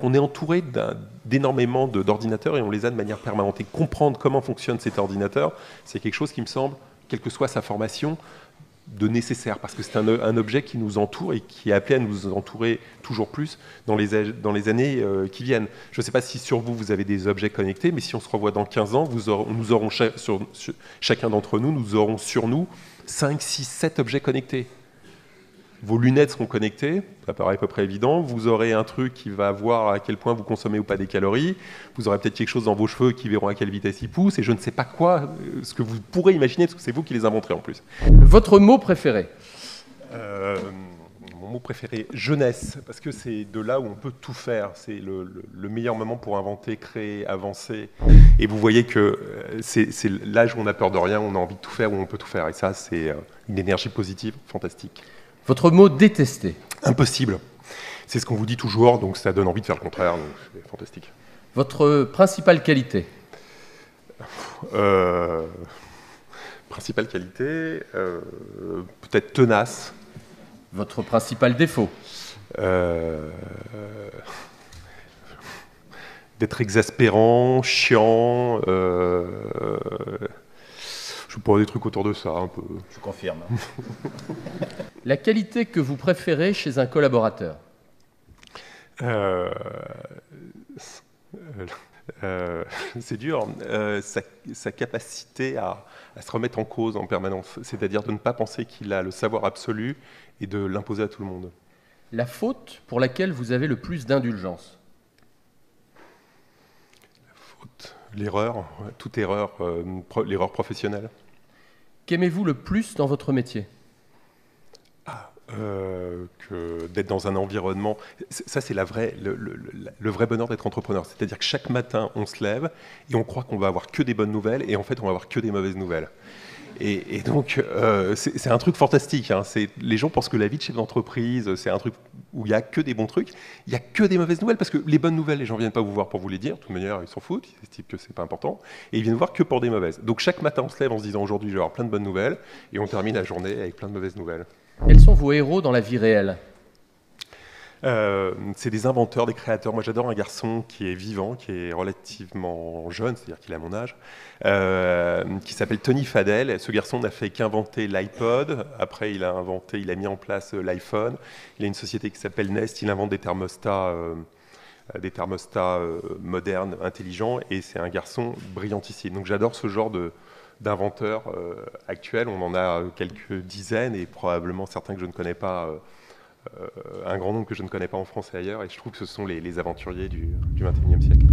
On est entouré d'énormément d'ordinateurs et on les a de manière permanente. Et comprendre comment fonctionne cet ordinateur, c'est quelque chose qui me semble, quelle que soit sa formation, de nécessaire, parce que c'est un objet qui nous entoure et qui est appelé à nous entourer toujours plus dans les années qui viennent. Je ne sais pas si sur vous, vous avez des objets connectés, mais si on se revoit dans 15 ans, chacun d'entre nous, nous aurons sur nous 5, 6, 7 objets connectés. Vos lunettes seront connectées, ça paraît à peu près évident. Vous aurez un truc qui va voir à quel point vous consommez ou pas des calories. Vous aurez peut-être quelque chose dans vos cheveux qui verront à quelle vitesse ils poussent. Et je ne sais pas quoi, ce que vous pourrez imaginer, parce que c'est vous qui les inventerez en plus. Votre mot préféré? Mon mot préféré, jeunesse, parce que c'est de là où on peut tout faire. C'est le meilleur moment pour inventer, créer, avancer. Et vous voyez que c'est l'âge où on a peur de rien, on a envie de tout faire, où on peut tout faire. Et ça, c'est une énergie positive, fantastique. Votre mot détesté? Impossible. C'est ce qu'on vous dit toujours, donc ça donne envie de faire le contraire, donc c'est fantastique. Votre principale qualité? Principale qualité, peut-être tenace. Votre principal défaut? D'être exaspérant, chiant. Je sais pas, des trucs autour de ça, un peu. Je confirme. La qualité que vous préférez chez un collaborateur? C'est dur. Sa capacité à se remettre en cause en permanence, c'est-à-dire de ne pas penser qu'il a le savoir absolu et de l'imposer à tout le monde. La faute pour laquelle vous avez le plus d'indulgence? La faute, l'erreur, toute erreur, l'erreur professionnelle. Qu'aimez-vous le plus dans votre métier? Que d'être dans un environnement, ça c'est le vrai bonheur d'être entrepreneur, c'est-à-dire que chaque matin on se lève et on croit qu'on va avoir que des bonnes nouvelles et en fait on va avoir que des mauvaises nouvelles. Et donc c'est un truc fantastique, hein. Les gens pensent que la vie de chef d'entreprise c'est un truc où il n'y a que des bons trucs, il n'y a que des mauvaises nouvelles parce que les bonnes nouvelles les gens ne viennent pas vous voir pour vous les dire, de toute manière ils s'en foutent, ils estiment que c'est pas important et ils viennent voir que pour des mauvaises. Donc chaque matin on se lève en se disant aujourd'hui je vais avoir plein de bonnes nouvelles et on termine la journée avec plein de mauvaises nouvelles. Quels sont vos héros dans la vie réelle? C'est des inventeurs, des créateurs. Moi, j'adore un garçon qui est vivant, qui est relativement jeune, c'est-à-dire qu'il a mon âge, qui s'appelle Tony Fadell. Ce garçon n'a fait qu'inventer l'iPod. Après, il a mis en place l'iPhone. Il a une société qui s'appelle Nest. Il invente des thermostats modernes, intelligents. Et c'est un garçon brillantissime. Donc, j'adore ce genre d'inventeurs actuels. On en a quelques dizaines et probablement certains que je ne connais pas. Un grand nombre que je ne connais pas en France et ailleurs, et je trouve que ce sont les aventuriers du XXIe siècle.